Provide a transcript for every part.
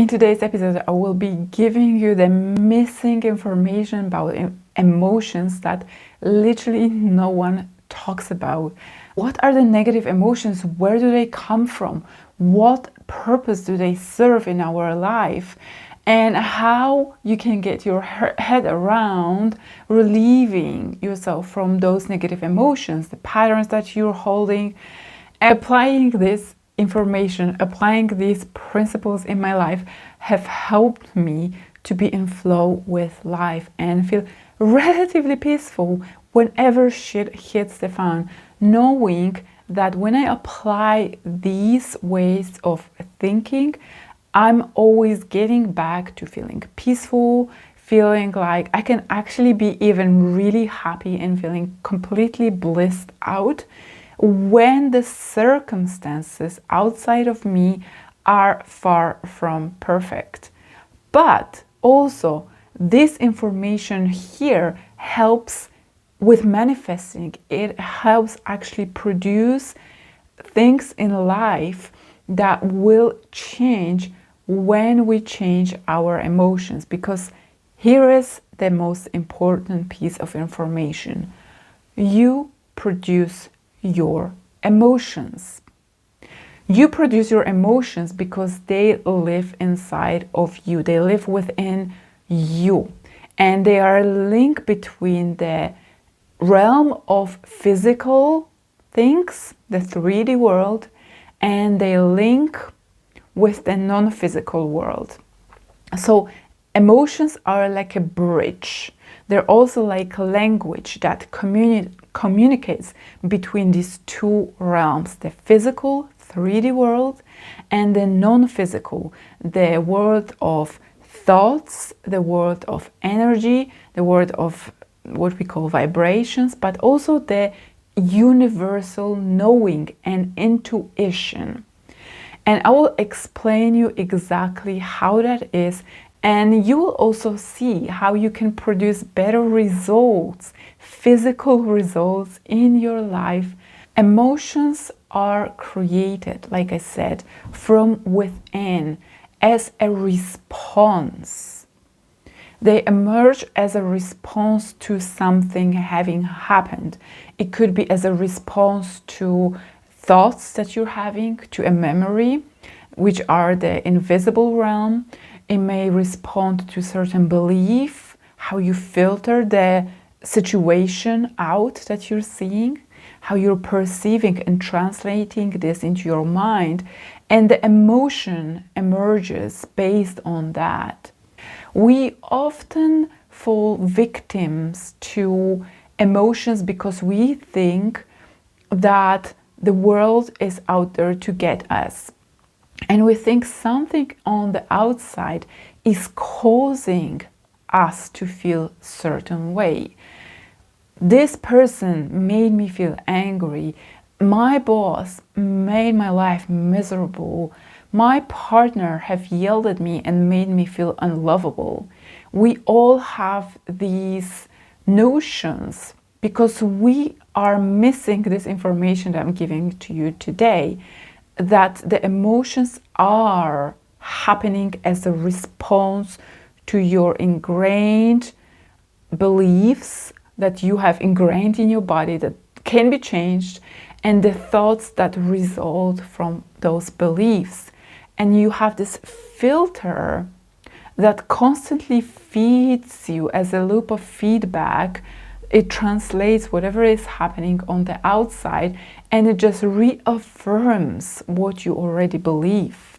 today's episode, I will be giving you the missing information about emotions that literally no one talks about. What are the negative emotions? Where do they come from? What purpose do they serve in our life? And how you can get your head around relieving yourself from those negative emotions, the patterns that you're holding. Applying this information, applying these principles in my life have helped me to be in flow with life and feel relatively peaceful whenever shit hits the fan, knowing that when I apply these ways of thinking, I'm always getting back to feeling peaceful, feeling like I can actually be even really happy and feeling completely blissed out when the circumstances outside of me are far from perfect. But also, this information here helps with manifesting. It helps actually produce things in life that will change when we change our emotions. Because here is the most important piece of information. You produce your emotions. You produce your emotions because they live inside of you. They live within you. And they are a link between the realm of physical things, the 3D world, and they link with the non-physical world. So emotions are like a bridge. They're also like a language that communicates between these two realms, the physical 3D world and the non-physical, the world of thoughts, the world of energy, the world of what we call vibrations, but also the universal knowing and intuition. And I will explain you exactly how that is, and you will also see how you can produce better results, physical results in your life. Emotions are created, like I said, from within as a response. They emerge as a response to something having happened. It could be as a response to thoughts that you're having, to a memory, which are the invisible realm. It may respond to certain belief, how you filter the situation out that you're seeing, how you're perceiving and translating this into your mind, and the emotion emerges based on that. We often fall victims to emotions because we think that the world is out there to get us. And we think something on the outside is causing us to feel a certain way. This person made me feel angry. My boss made my life miserable. My partner have yelled at me and made me feel unlovable. We all have these notions because we are missing this information that I'm giving to you today, that the emotions are happening as a response to your ingrained beliefs that you have ingrained in your body that can be changed, and the thoughts that result from those beliefs. And you have this filter that constantly feeds you as a loop of feedback. It translates whatever is happening on the outside, and it just reaffirms what you already believe.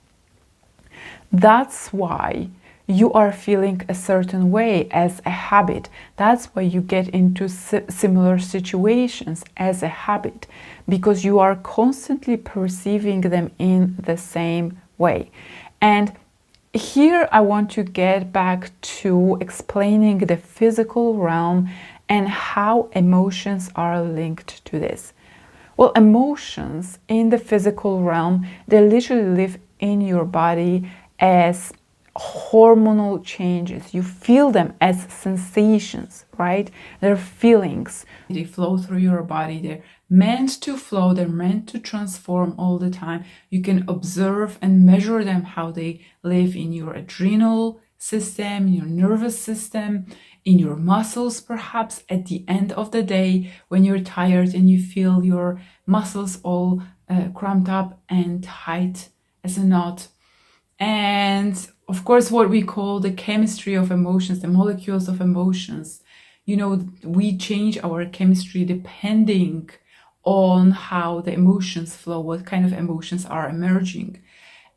That's why you are feeling a certain way as a habit. That's why you get into similar situations as a habit, because you are constantly perceiving them in the same way. And here I want to get back to explaining the physical realm and how emotions are linked to this. Well, emotions in the physical realm, they literally live in your body as hormonal changes. You feel them as sensations, right? They're feelings. They flow through your body. They're meant to flow. They're meant to transform all the time. You can observe and measure them, how they live in your adrenal system, in your nervous system, in your muscles, perhaps at the end of the day when you're tired and you feel your muscles all cramped up and tight as a knot. And of course, what we call the chemistry of emotions, the molecules of emotions. You know, we change our chemistry depending on how the emotions flow, what kind of emotions are emerging.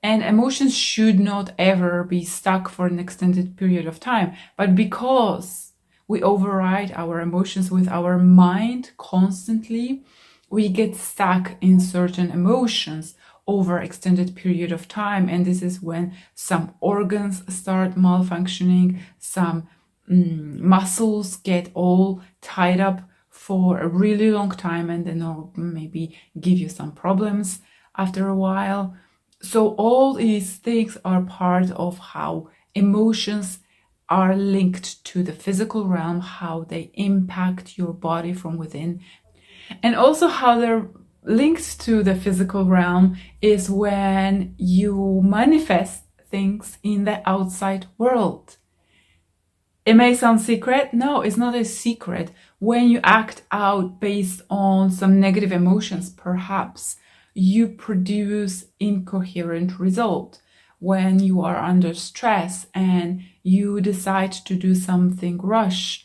And emotions should not ever be stuck for an extended period of time. But because we override our emotions with our mind constantly, we get stuck in certain emotions over extended period of time. And this is when some organs start malfunctioning, some muscles get all tied up for a really long time, and then they'll maybe give you some problems after a while. So all these things are part of how emotions are linked to the physical realm, how they impact your body from within. And also how they're linked to the physical realm is when you manifest things in the outside world. It may sound secret. No, it's not a secret. When you act out based on some negative emotions, perhaps you produce incoherent result. When you are under stress and you decide to do something rush,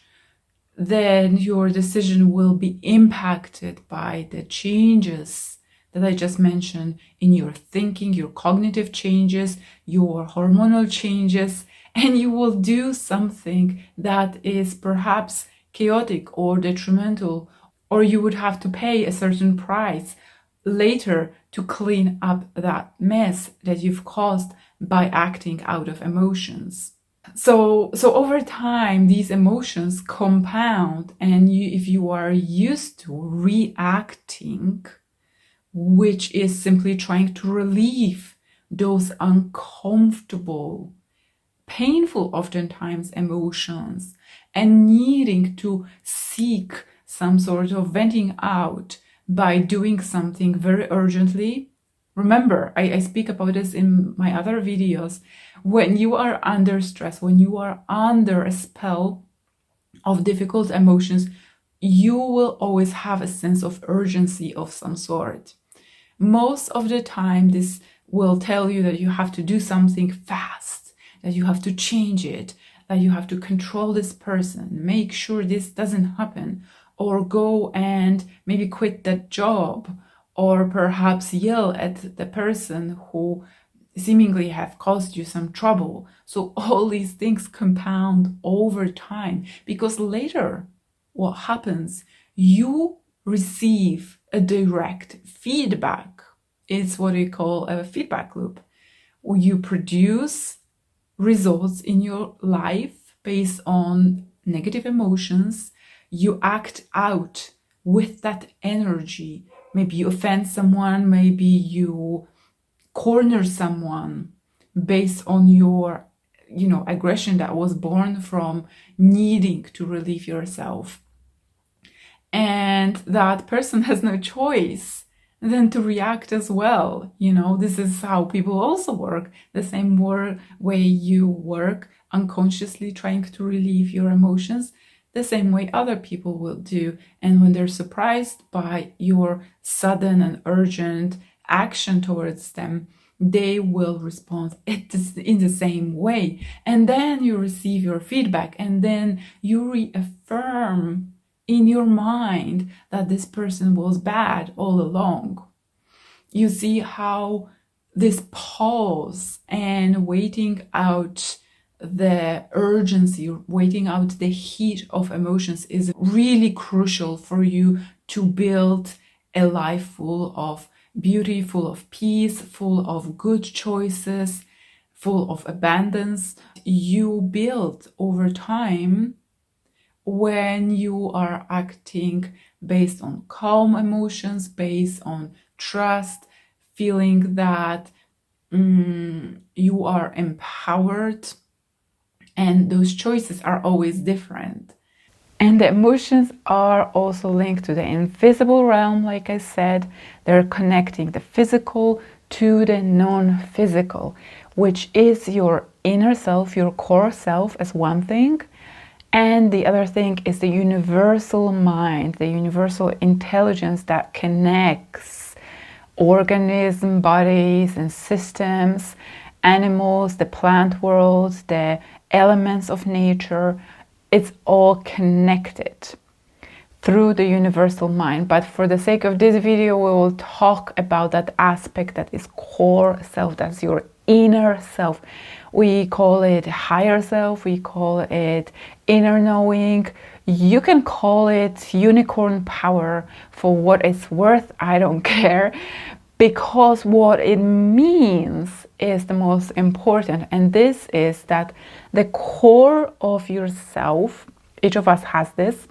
then your decision will be impacted by the changes that I just mentioned in your thinking, your cognitive changes, your hormonal changes, and you will do something that is perhaps chaotic or detrimental, or you would have to pay a certain price later to clean up that mess that you've caused by acting out of emotions. So over time, these emotions compound, and if you are used to reacting, which is simply trying to relieve those uncomfortable, painful, oftentimes, emotions, and needing to seek some sort of venting out by doing something very urgently. Remember, I speak about this in my other videos. When you are under stress, when you are under a spell of difficult emotions, you will always have a sense of urgency of some sort. Most of the time, this will tell you that you have to do something fast, that you have to change it, that you have to control this person, make sure this doesn't happen, or go and maybe quit that job, or perhaps yell at the person who seemingly have caused you some trouble. So all these things compound over time, because later what happens, you receive a direct feedback. It's what we call a feedback loop. You produce results in your life based on negative emotions. You act out with that energy. Maybe you offend someone, maybe you corner someone based on your aggression that was born from needing to relieve yourself. And that person has no choice than to react as well. This is how people also work, the same way you work unconsciously trying to relieve your emotions, the same way other people will do. And when they're surprised by your sudden and urgent action towards them, they will respond in the same way. And then you receive your feedback, and then you reaffirm in your mind that this person was bad all along. You see how this pause and waiting out the urgency, waiting out the heat of emotions is really crucial for you to build a life full of beauty, full of peace, full of good choices, full of abundance. You build over time when you are acting based on calm emotions, based on trust, feeling that you are empowered, and those choices are always different. And the emotions are also linked to the invisible realm, like I said. They're connecting the physical to the non-physical, which is your inner self, your core self as one thing. And the other thing is the universal mind, the universal intelligence that connects organism, bodies, and systems, animals, the plant world, the elements of nature. It's all connected through the universal mind. But for the sake of this video, we will talk about that aspect that is core self, that's your inner self. We call it higher self, we call it inner knowing. You can call it unicorn power for what it's worth, I don't care, because what it means is the most important. And this is that the core of yourself, each of us has this,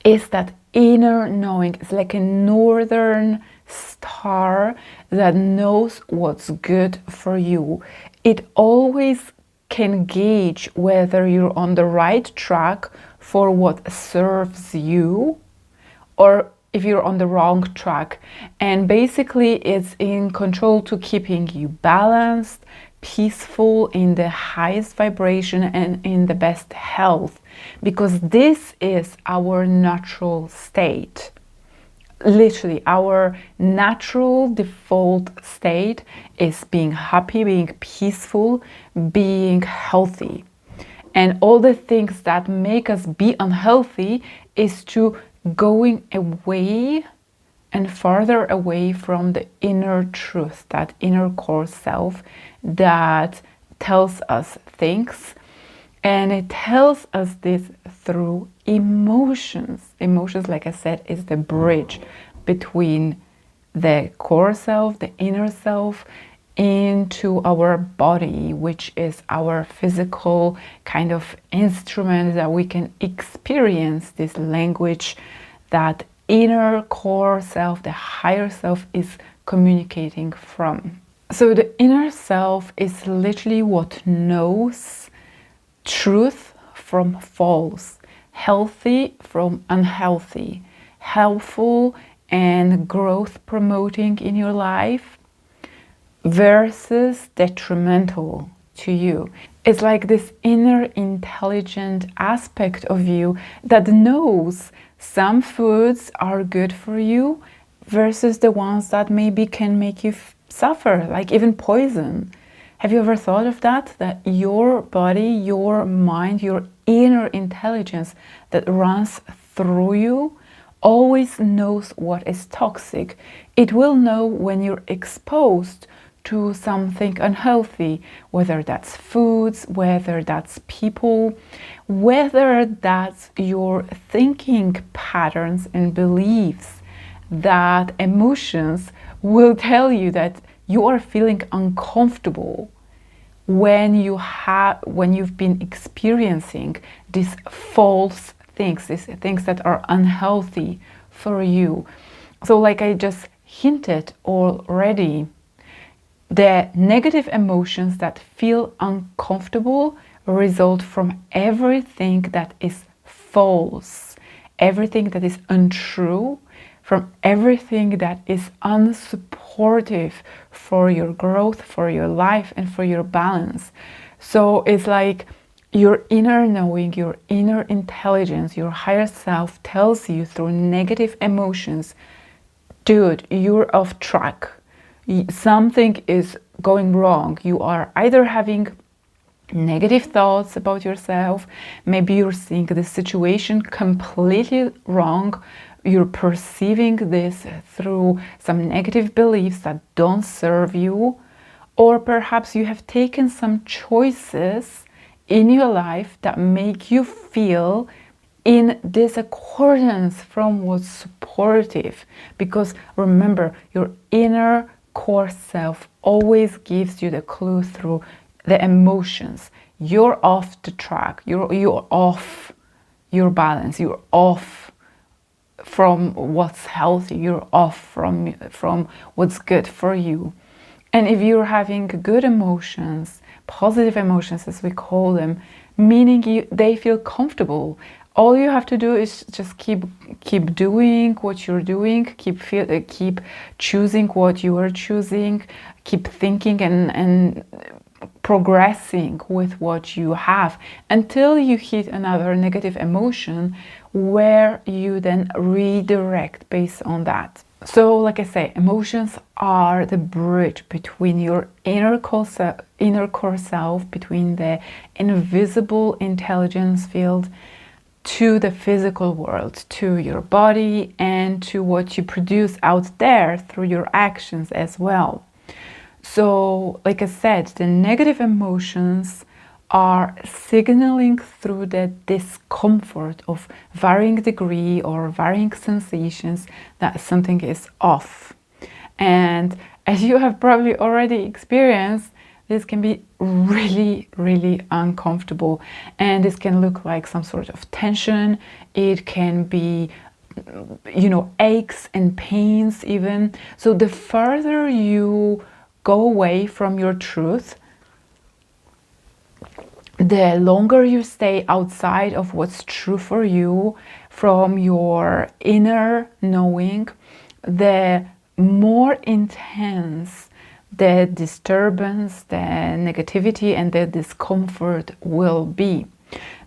is that inner knowing. It's like a northern star that knows what's good for you. It always can gauge whether you're on the right track for what serves you, or if you're on the wrong track. And basically it's in control to keeping you balanced, peaceful, in the highest vibration, and in the best health, because this is our natural state. Literally, our natural default state is being happy, being peaceful, being healthy. And all the things that make us be unhealthy is to going away and farther away from the inner truth, that inner core self that tells us things. And it tells us this through emotions. Emotions, like I said, is the bridge between the core self, the inner self, into our body, which is our physical kind of instrument that we can experience this language that inner core self, the higher self, is communicating from. So the inner self is literally what knows truth from false, healthy from unhealthy, helpful and growth promoting in your life versus detrimental to you. It's like this inner intelligent aspect of you that knows some foods are good for you versus the ones that maybe can make you suffer, like even poison. Have you ever thought of that? That your body, your mind, your inner intelligence that runs through you always knows what is toxic. It will know when you're exposed to something unhealthy, whether that's foods, whether that's people, whether that's your thinking patterns and beliefs, that emotions will tell you that you are feeling uncomfortable when you've been experiencing these false things, these things that are unhealthy for you. So like I just hinted already, the negative emotions that feel uncomfortable result from everything that is false, everything that is untrue, from everything that is unsupportive for your growth, for your life, and for your balance. So it's like your inner knowing, your inner intelligence, your higher self tells you through negative emotions, dude, you're off track. Something is going wrong. You are either having negative thoughts about yourself, maybe you're seeing the situation completely wrong, you're perceiving this through some negative beliefs that don't serve you, or perhaps you have taken some choices in your life that make you feel in discordance from what's supportive. Because remember, your inner core self always gives you the clue through the emotions. You're off the track, you're off your balance, you're off from what's healthy, you're off from what's good for you. And if you're having good emotions, positive emotions as we call them, meaning they feel comfortable, all you have to do is just keep doing what you're doing, keep choosing what you are choosing, keep thinking and progressing with what you have until you hit another negative emotion where you then redirect based on that. So like I say, emotions are the bridge between your inner core self, between the invisible intelligence field to the physical world, to your body, and to what you produce out there through your actions as well. So, like I said, the negative emotions are signaling through the discomfort of varying degree or varying sensations that something is off. And as you have probably already experienced, this can be really, really uncomfortable. And this can look like some sort of tension. It can be, aches and pains even. So the further you go away from your truth, the longer you stay outside of what's true for you, from your inner knowing, the more intense the disturbance, the negativity, and the discomfort will be.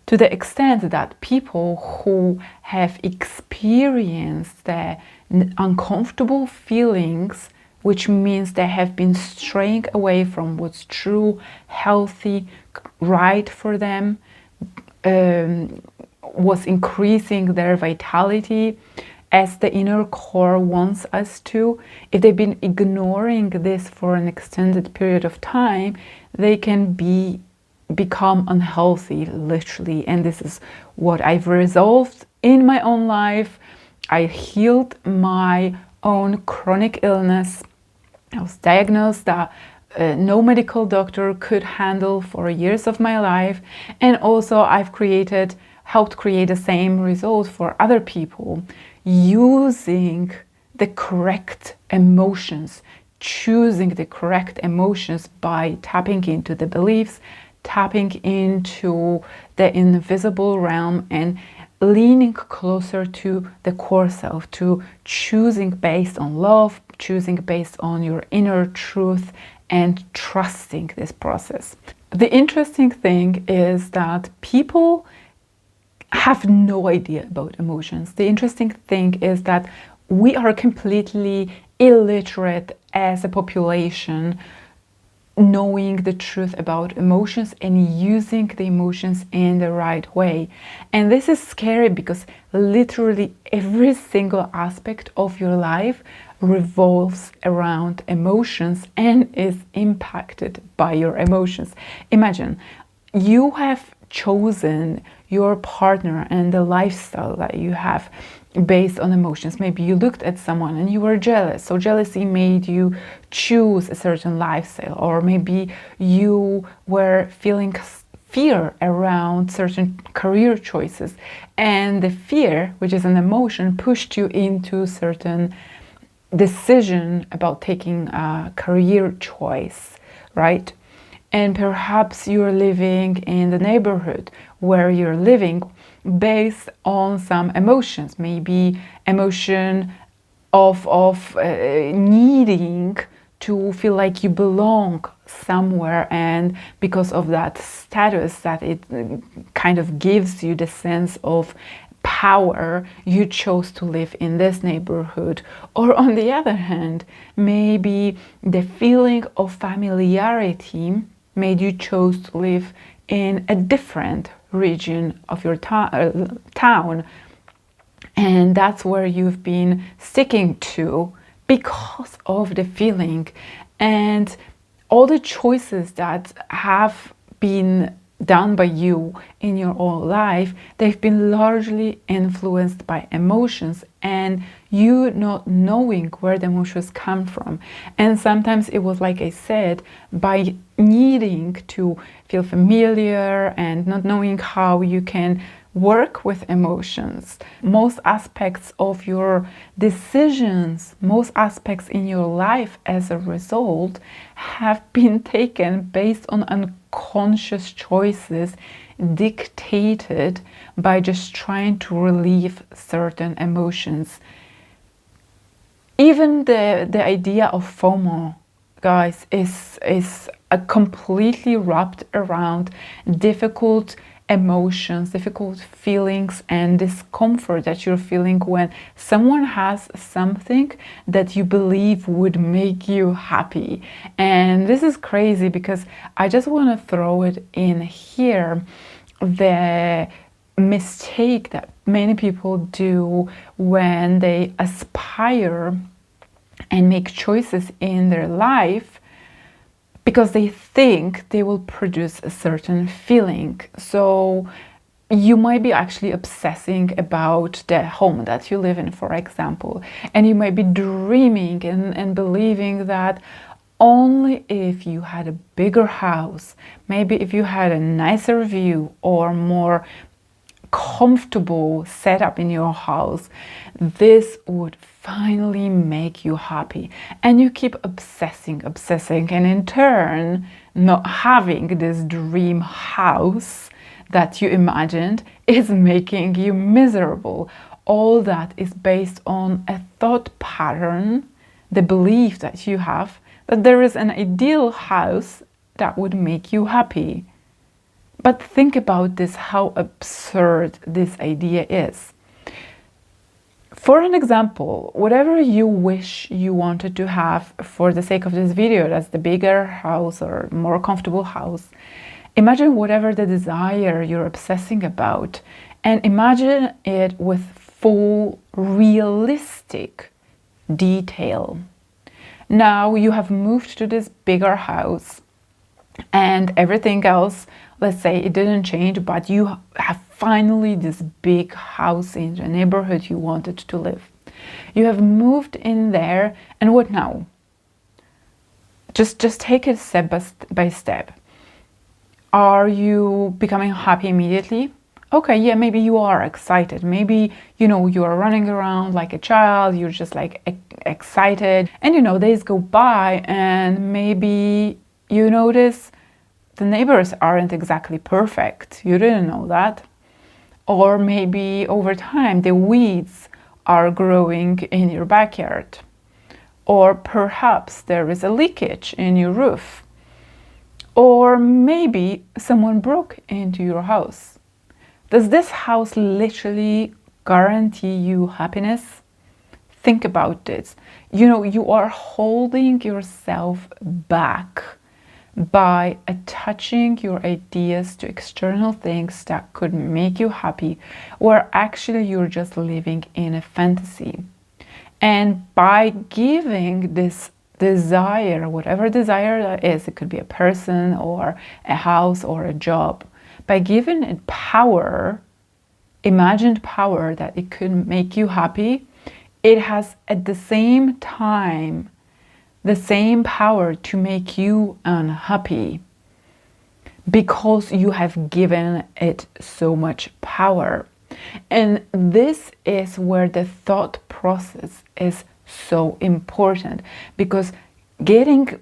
To the extent that people who have experienced the uncomfortable feelings, which means they have been straying away from what's true, healthy, right for them, was increasing their vitality as the inner core wants us to. If they've been ignoring this for an extended period of time, they can become unhealthy, literally. And this is what I've resolved in my own life. I healed my own chronic illness. I was diagnosed that no medical doctor could handle for years of my life. And also I've helped create the same result for other people, using the correct emotions, choosing the correct emotions by tapping into the beliefs, tapping into the invisible realm, and leaning closer to the core self, to choosing based on love, choosing based on your inner truth, and trusting this process. The interesting thing is that people have no idea about emotions. The interesting thing is that we are completely illiterate as a population, knowing the truth about emotions and using the emotions in the right way. And this is scary because literally every single aspect of your life revolves around emotions and is impacted by your emotions. Imagine you have chosen your partner and the lifestyle that you have based on emotions. Maybe you looked at someone and you were jealous, so jealousy made you choose a certain lifestyle. Or maybe you were feeling fear around certain career choices, and the fear, which is an emotion, pushed you into certain decision about taking a career choice, right? And perhaps you're living in the neighborhood where you're living based on some emotions, maybe emotion of needing to feel like you belong somewhere, and because of that status that it kind of gives you the sense of power, you chose to live in this neighborhood. Or on the other hand, maybe the feeling of familiarity made you chose to live in a different region of your town, and that's where you've been sticking to because of the feeling. And all the choices that have been done by you in your own life, they've been largely influenced by emotions, and you not knowing where the emotions come from. And sometimes it was, like I said, by needing to feel familiar and not knowing how you can work with emotions. Most aspects of your decisions, most aspects in your life as a result have been taken based on unconscious choices dictated by just trying to relieve certain emotions. Even the idea of FOMO, guys, is a completely wrapped around difficult emotions, difficult feelings and discomfort that you're feeling when someone has something that you believe would make you happy. And this is crazy because I just want to throw it in here, the mistake that many people do when they aspire and make choices in their life because they think they will produce a certain feeling. So you might be actually obsessing about the home that you live in, for example, and you might be dreaming and believing that only if you had a bigger house, maybe if you had a nicer view or more comfortable setup in your house, this would finally make you happy. And you keep obsessing, and in turn, not having this dream house that you imagined is making you miserable. All that is based on a thought pattern, the belief that you have that there is an ideal house that would make you happy. But think about this, how absurd this idea is. For an example, whatever you wish you wanted to have for the sake of this video, that's the bigger house or more comfortable house, imagine whatever the desire you're obsessing about and imagine it with full realistic detail. Now you have moved to this bigger house and everything else, let's say it didn't change, but you have finally this big house in the neighborhood you wanted to live. You have moved in there, and what now? Just take it step by step. Are you becoming happy immediately? Okay, yeah, maybe you are excited. Maybe, you are running around like a child, you're just like excited. And days go by and maybe you notice the neighbors aren't exactly perfect. You didn't know that. Or maybe over time the weeds are growing in your backyard. Or perhaps there is a leakage in your roof. Or maybe someone broke into your house. Does this house literally guarantee you happiness? Think about this. You are holding yourself back by attaching your ideas to external things that could make you happy, where actually you're just living in a fantasy. And by giving this desire, whatever desire that is, it could be a person or a house or a job, by giving it power, imagined power that it could make you happy, it has at the same time the same power to make you unhappy because you have given it so much power. And this is where the thought process is so important, because getting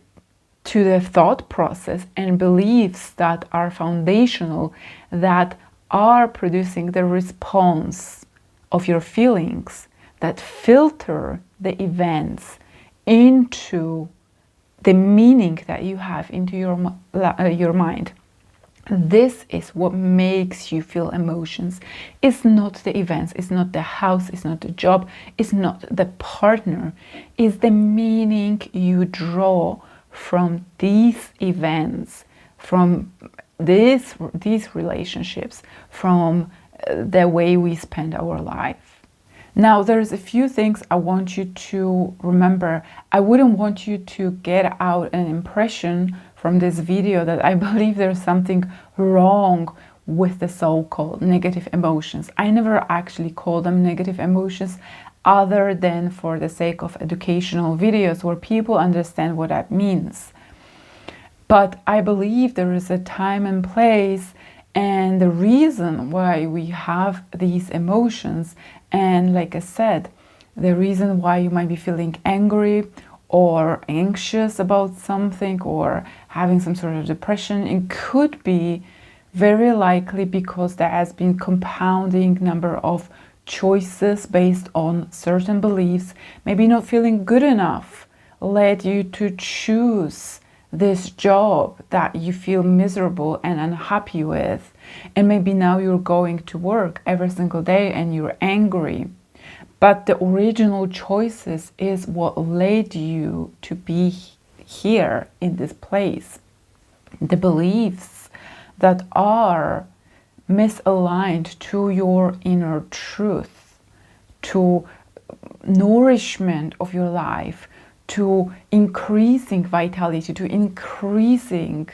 to the thought process and beliefs that are foundational, that are producing the response of your feelings, that filter the events into the meaning that you have into your mind. This is what makes you feel emotions. It's not the events, it's not the house, it's not the job, it's not the partner. It's the meaning you draw from these events, from these relationships, from the way we spend our life. Now, there's a few things I want you to remember. I wouldn't want you to get out an impression from this video that I believe there's something wrong with the so-called negative emotions. I never actually call them negative emotions other than for the sake of educational videos where people understand what that means. But I believe there is a time and place, And the reason why we have these emotions, and like I said, the reason why you might be feeling angry or anxious about something or having some sort of depression, it could be very likely because there has been compounding number of choices based on certain beliefs. Maybe not feeling good enough led you to choose this job that you feel miserable and unhappy with, and maybe now you're going to work every single day and you're angry. But the original choices is what led you to be here in this place. The beliefs that are misaligned to your inner truth, to nourishment of your life, to increasing vitality, to increasing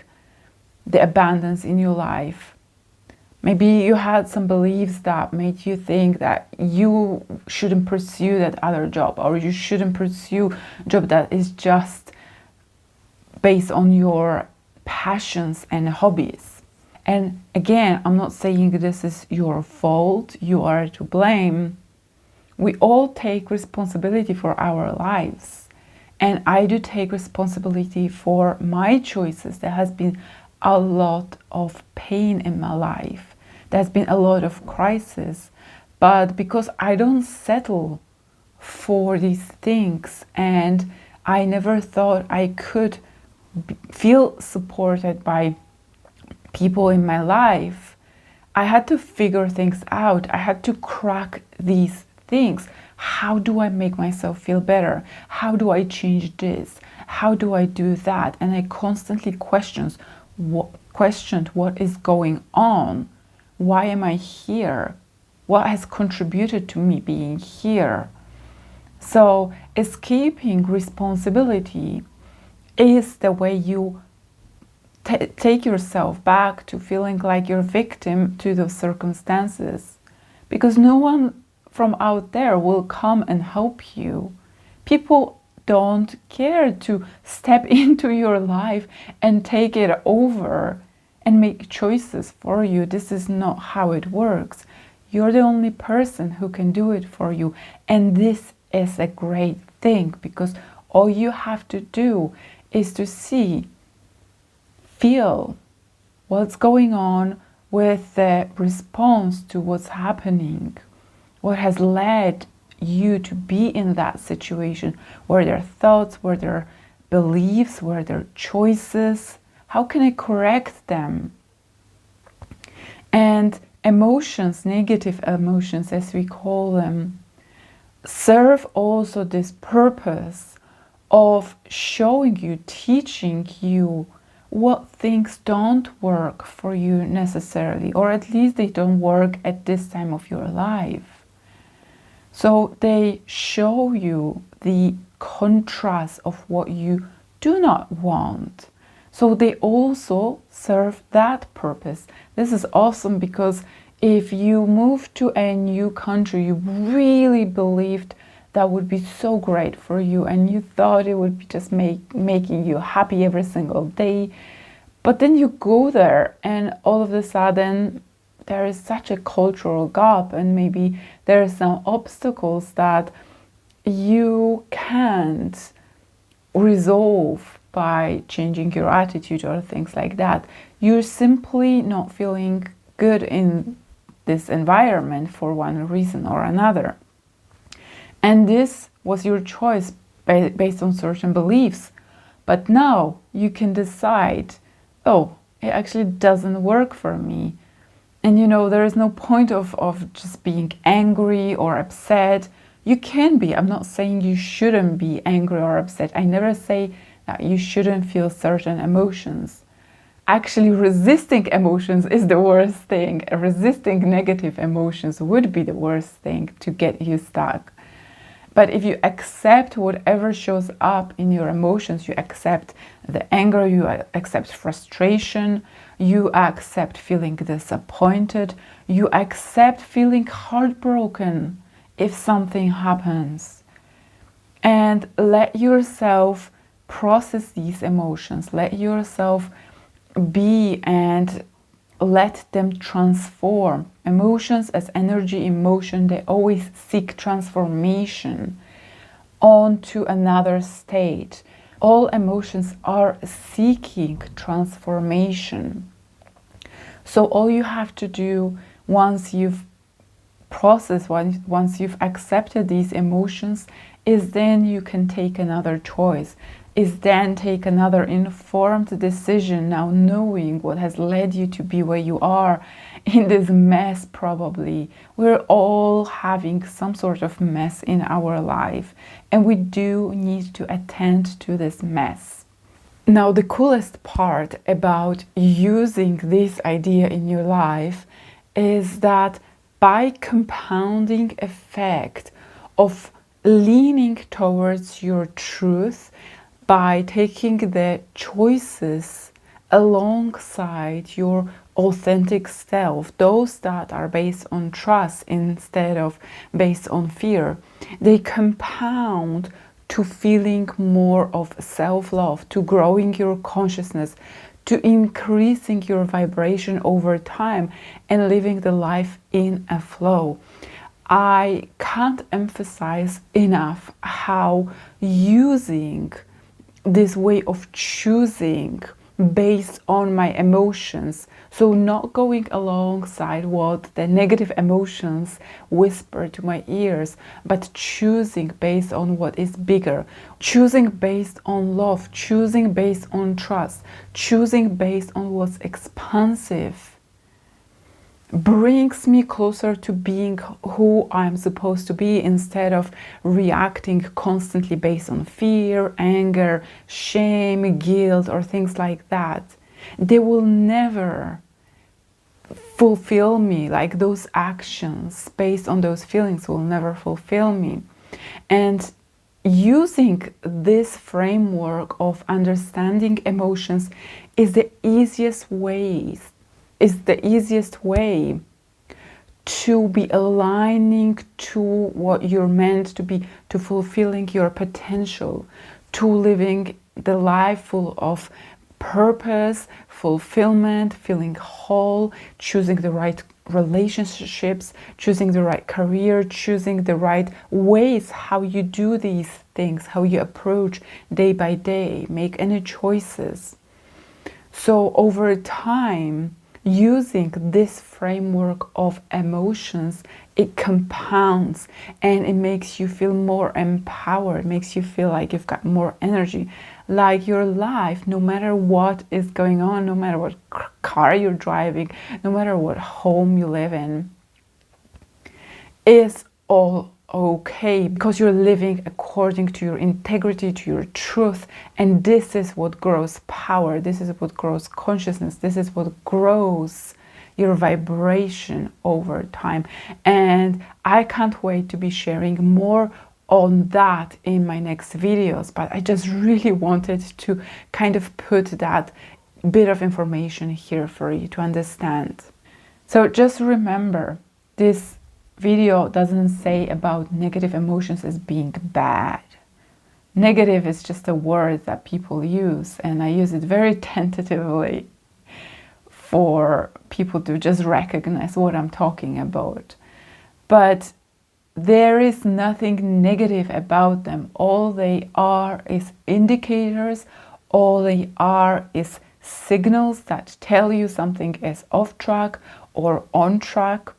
the abundance in your life. Maybe you had some beliefs that made you think that you shouldn't pursue that other job, or you shouldn't pursue a job that is just based on your passions and hobbies. And again, I'm not saying this is your fault, you are to blame. We all take responsibility for our lives. And I do take responsibility for my choices. There has been a lot of pain in my life. There's been a lot of crisis. But because I don't settle for these things, and I never thought I could feel supported by people in my life, I had to figure things out. I had to crack these things. How do I make myself feel better? How do I change this? How do I do that? And I constantly questioned what is going on. Why am I here? What has contributed to me being here? So escaping responsibility is the way you take yourself back to feeling like you're a victim to those circumstances, because no one from out there will come and help you. People don't care to step into your life and take it over and make choices for you. This is not how it works. You're the only person who can do it for you. And this is a great thing, because all you have to do is to see, feel what's going on with the response to what's happening. What has led you to be in that situation? Were there thoughts? Were there beliefs? Were there choices? How can I correct them? And emotions, negative emotions as we call them, serve also this purpose of showing you, teaching you what things don't work for you necessarily, or at least they don't work at this time of your life. So they show you the contrast of what you do not want. So they also serve that purpose. This is awesome, because if you moved to a new country, you really believed that would be so great for you, and you thought it would be just making you happy every single day. But then you go there and all of a sudden there is such a cultural gap, and maybe there are some obstacles that you can't resolve by changing your attitude or things like that. You're simply not feeling good in this environment for one reason or another. And this was your choice based on certain beliefs. But now you can decide, oh, it actually doesn't work for me. And there is no point of just being angry or upset. You can be. I'm not saying you shouldn't be angry or upset. I never say that you shouldn't feel certain emotions. Actually, resisting emotions is the worst thing. Resisting negative emotions would be the worst thing to get you stuck. But if you accept whatever shows up in your emotions, you accept the anger, you accept frustration, you accept feeling disappointed, you accept feeling heartbroken if something happens, and let yourself process these emotions, let yourself be and let them transform. Emotions as energy in motion, they always seek transformation onto another state. All emotions are seeking transformation. So all you have to do once you've processed, once you've accepted these emotions, is then you can take another choice, is then take another informed decision, now knowing what has led you to be where you are in this mess. Probably we're all having some sort of mess in our life, and we do need to attend to this mess. Now, the coolest part about using this idea in your life is that by compounding effect of leaning towards your truth, by taking the choices alongside your authentic self, those that are based on trust instead of based on fear, they compound to feeling more of self-love, to growing your consciousness, to increasing your vibration over time and living the life in a flow. I can't emphasize enough how using this way of choosing based on my emotions, so not going alongside what the negative emotions whisper to my ears, but choosing based on what is bigger, choosing based on love, choosing based on trust, choosing based on what's expansive, brings me closer to being who I'm supposed to be, instead of reacting constantly based on fear, anger, shame, guilt, or things like that. They will never fulfill me. Like, those actions based on those feelings will never fulfill me. And using this framework of understanding emotions is the easiest way to be aligning to what you're meant to be, to fulfilling your potential, to living the life full of purpose, fulfillment, feeling whole, choosing the right relationships, choosing the right career, choosing the right ways how you do these things, how you approach day by day, make any choices. So over time, using this framework of emotions, it compounds and it makes you feel more empowered, makes you feel like you've got more energy, like your life, no matter what is going on, no matter what car you're driving, no matter what home you live in, is all okay, because you're living according to your integrity, to your truth. And this is what grows power, this is what grows consciousness, this is what grows your vibration over time. And I can't wait to be sharing more on that in my next videos, but I just really wanted to kind of put that bit of information here for you to understand. So just remember, this video doesn't say about negative emotions as being bad. Negative is just a word that people use, and I use it very tentatively for people to just recognize what I'm talking about. But there is nothing negative about them. All they are is indicators, all they are is signals that tell you something is off track or on track.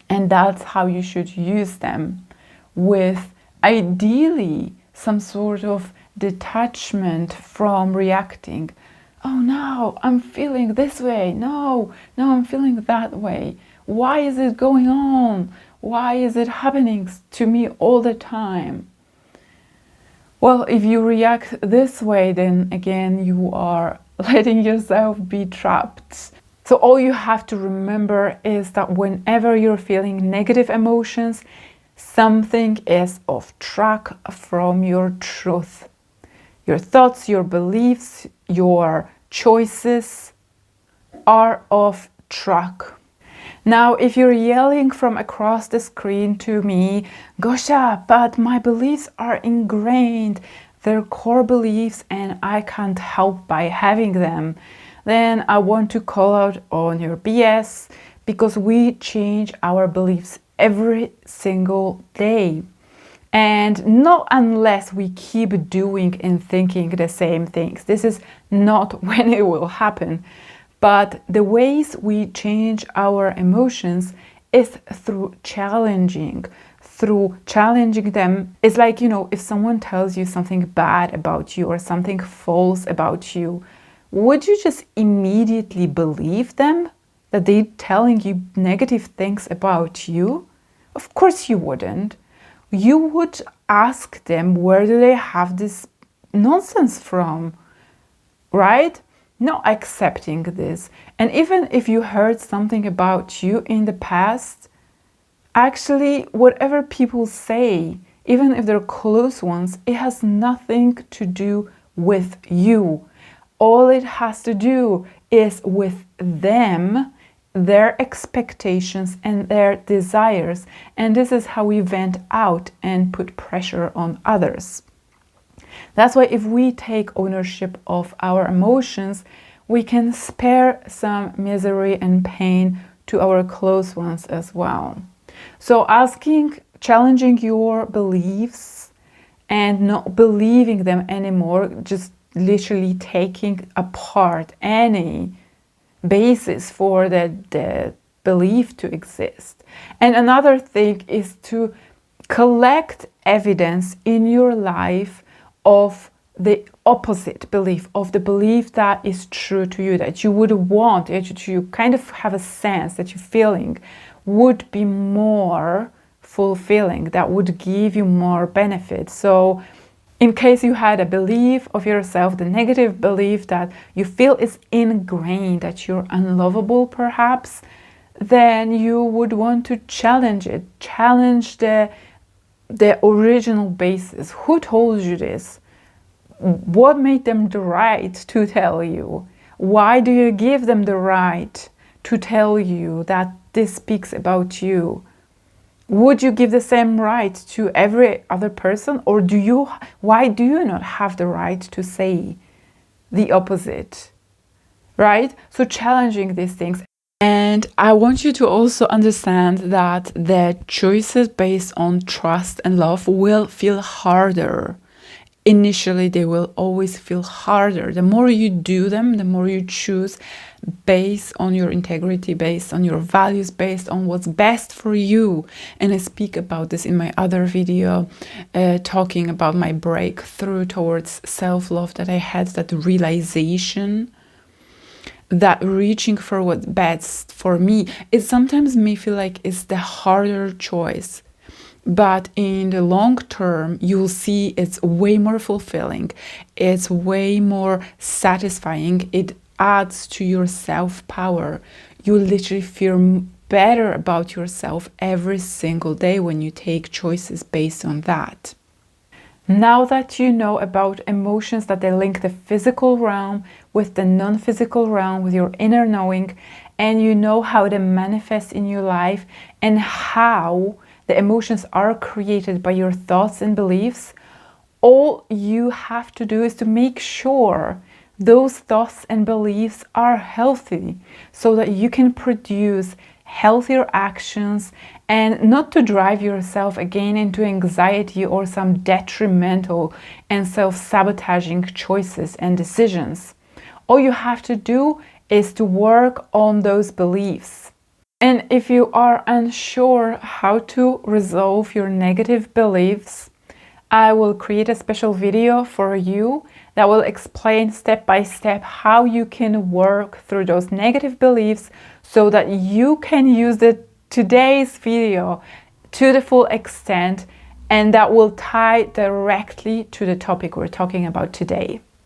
And that's how you should use them, with ideally some sort of detachment from reacting. Oh no, I'm feeling this way. No, I'm feeling that way. Why is it going on? Why is it happening to me all the time? Well, if you react this way, then again, you are letting yourself be trapped. So all you have to remember is that whenever you're feeling negative emotions, something is off track from your truth. Your thoughts, your beliefs, your choices are off track. Now, if you're yelling from across the screen to me, Gosha, but my beliefs are ingrained, they're core beliefs and I can't help by having them, then I want to call out on your BS, because we change our beliefs every single day. And not unless we keep doing and thinking the same things. This is not when it will happen. But the ways we change our emotions is through challenging them. It's like, if someone tells you something bad about you or something false about you, would you just immediately believe them, that they're telling you negative things about you? Of course you wouldn't. You would ask them, where do they have this nonsense from, right? Not accepting this. And even if you heard something about you in the past, actually, whatever people say, even if they're close ones, it has nothing to do with you. All it has to do is with them, their expectations and their desires. And this is how we vent out and put pressure on others. That's why if we take ownership of our emotions, we can spare some misery and pain to our close ones as well. So challenging your beliefs and not believing them anymore, just literally taking apart any basis for the belief to exist. And another thing is to collect evidence in your life of the opposite belief, of the belief that is true to you, that you would want, that you kind of have a sense that you're feeling would be more fulfilling, that would give you more benefit. So in case you had a belief of yourself, the negative belief that you feel is ingrained, that you're unlovable perhaps, then you would want to challenge it, challenge the original basis. Who told you this? What made them the right to tell you? Why do you give them the right to tell you that this speaks about you? Would you give the same right to every other person, or why do you not have the right to say the opposite? Right? So challenging these things. And I want you to also understand that the choices based on trust and love will feel harder. Initially, they will always feel harder. The more you do them, the more you choose based on your integrity, based on your values, based on what's best for you. And I speak about this in my other video, talking about my breakthrough towards self-love, that I had that realization that reaching for what's best for me, it sometimes may feel like it's the harder choice. But in the long term, you'll see it's way more fulfilling. It's way more satisfying. It adds to your self-power. You literally feel better about yourself every single day when you take choices based on that. Now that you know about emotions, that they link the physical realm with the non-physical realm, with your inner knowing, and you know how they manifest in your life and how the emotions are created by your thoughts and beliefs, all you have to do is to make sure those thoughts and beliefs are healthy, so that you can produce healthier actions and not to drive yourself again into anxiety or some detrimental and self-sabotaging choices and decisions. All you have to do is to work on those beliefs. And if you are unsure how to resolve your negative beliefs, I will create a special video for you that will explain step by step how you can work through those negative beliefs so that you can use today's video to the full extent, and that will tie directly to the topic we're talking about today.